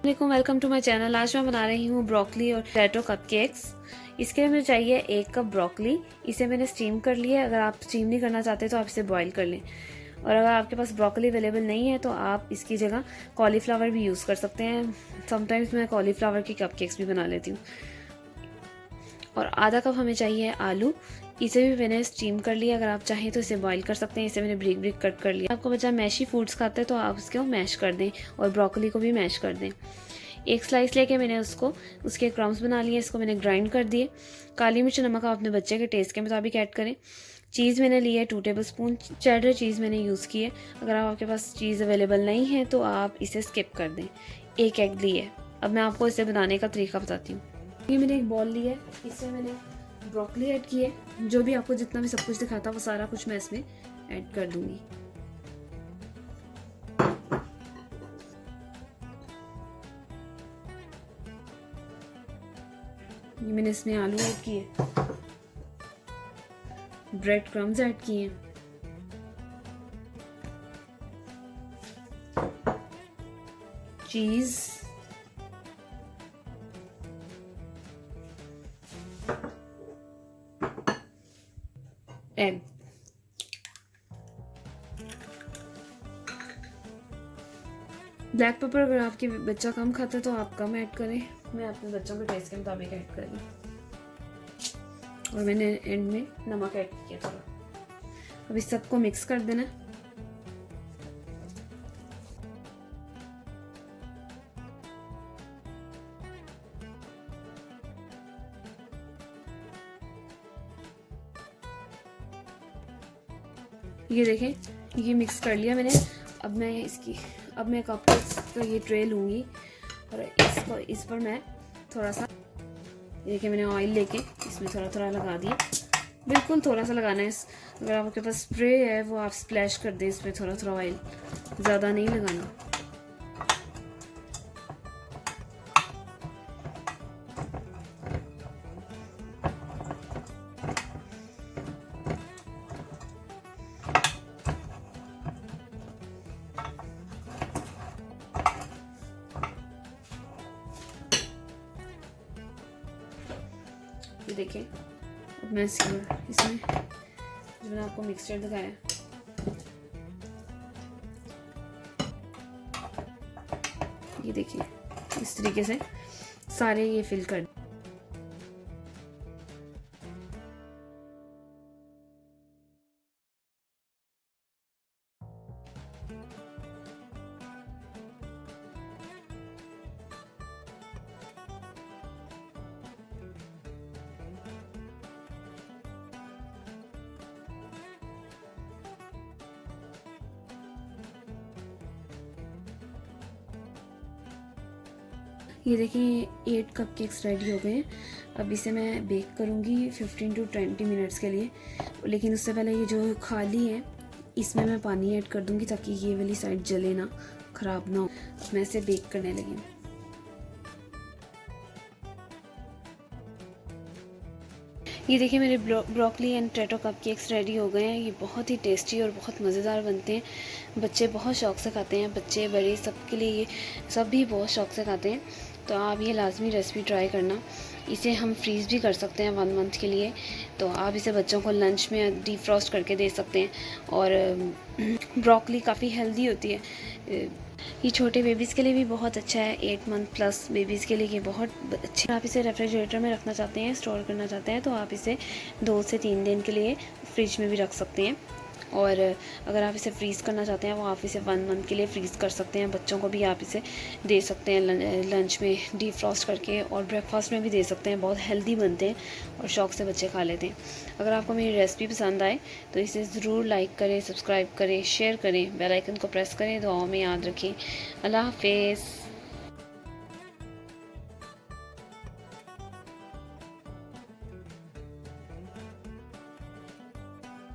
वालेकुम, welcome to my channel. आज मैं बना रही हूँ ब्रोकली और पोटैटो कपकेक्स। इसके लिए मुझे चाहिए 1 कप ब्रोकली। इसे मैंने स्टीम कर लिया है। अगर आप स्टीम नहीं करना चाहते तो आप इसे बॉईल कर लें। और अगर आपके पास ब्रोकली अवेलेबल नहीं है तो आप इसकी जगह कॉलीफ्लावर भी यूज़ कर सकते हैं। समटाइम्स मैं कॉलीफ्लावर की कपकेक्स भी बना लेती हूँ। और आधा कप हमें चाहिए आलू। इसे भी मैंने स्टीम कर लिया। अगर आप चाहें तो इसे बॉईल कर सकते हैं। इसे मैंने ब्रिक ब्रिक कट कर लिया। आपको बच्चा मैशी फूड्स खाता है तो आप इसको मैश कर दें और ब्रोकली को भी मैश कर दें। एक स्लाइस लेके मैंने उसके क्रम्स बना लिए। इसको मैंने ग्राइंड कर दिए। काली मिर्च नमक आप अपने बच्चे के टेस्ट के मुताबिक ऐड करें। चीज़ मैंने ली है 2 टेबल स्पून। चेडर चीज़ मैंने यूज़ की है। अगर आपके पास चीज़ अवेलेबल नहीं है तो आप इसे स्किप कर दें। 1 एग ली है। अब मैं आपको इसे बनाने का तरीका बताती हूँ। ये मैंने एक बॉल ली है। इसमें मैंने ब्रोकली ऐड की है। जो भी आपको जितना भी सब कुछ दिखाता वो सारा कुछ मैं इसमें ऐड कर दूँगी। ये मैंने इसमें आलू ऐड किए, ब्रेड क्रम्स ऐड किए, चीज, एग। ब्लैक पेपर अगर आपके बच्चा कम खाता है तो आप कम ऐड करें। मैं अपने बच्चों के टेस्ट के मुताबिक ऐड करी। और मैंने एंड में नमक ऐड किया थोड़ा। अब इस सबको मिक्स कर देना। ये देखें, ये मिक्स कर लिया मैंने। अब मैं कपकेक्स का ये ट्रे लूँगी और इस पर मैं थोड़ा सा, देखिए मैंने ऑयल लेके इसमें थोड़ा थोड़ा लगा दिया। बिल्कुल थोड़ा सा लगाना है। अगर आपके पास स्प्रे है वो आप स्प्लैश कर दें इसमें थोड़ा थोड़ा ऑयल, ज़्यादा नहीं लगाना। ये देखिए, अब मैं इसमें जो मैंने आपको मिक्सचर दिखाया, ये देखिए इस तरीके से सारे ये फिल कर। ये देखिए 8 कपकेक्स रेडी हो गए हैं। अब इसे मैं बेक करूँगी 15 to 20 मिनट्स के लिए। लेकिन उससे पहले ये जो खाली है इसमें मैं पानी ऐड कर दूँगी ताकि ये वाली साइड जले ना, ख़राब ना हो। मैं इसे बेक करने लगी। ये देखिए मेरे broccoli and potato cupcakes ready हो गए हैं। ये बहुत ही टेस्टी और बहुत मज़ेदार बनते हैं। बच्चे बहुत शौक़ से खाते हैं, बच्चे बड़े सबके लिए ये सब भी बहुत शौक़ से खाते हैं। तो आप ये लाजमी रेसिपी ट्राई करना। इसे हम फ्रीज़ भी कर सकते हैं 1 मंथ के लिए। तो आप इसे बच्चों को लंच में डीप फ्रॉस्ट करके दे सकते हैं। और ब्रोकली काफ़ी हेल्दी होती है। ये छोटे बेबीज़ के लिए भी बहुत अच्छा है। 8 मंथ प्लस बेबीज़ के लिए ये बहुत अच्छा। आप इसे रेफ्रिजरेटर में रखना चाहते हैं, स्टोर करना चाहते हैं तो आप इसे 2 से 3 दिन के लिए फ्रिज में भी रख सकते हैं। और अगर आप इसे फ्रीज़ करना चाहते हैं वो आप इसे 1 मंथ के लिए फ्रीज़ कर सकते हैं। बच्चों को भी आप इसे दे सकते हैं लंच में डीप फ्रॉस्ट करके, और ब्रेकफास्ट में भी दे सकते हैं। बहुत हेल्दी बनते हैं और शौक़ से बच्चे खा लेते हैं। अगर आपको मेरी रेसिपी पसंद आए तो इसे ज़रूर लाइक करें, सब्सक्राइब करें, शेयर करें, बेल आइकन को प्रेस करें, दुआओं में याद रखें। अल्लाह हाफ़िज़।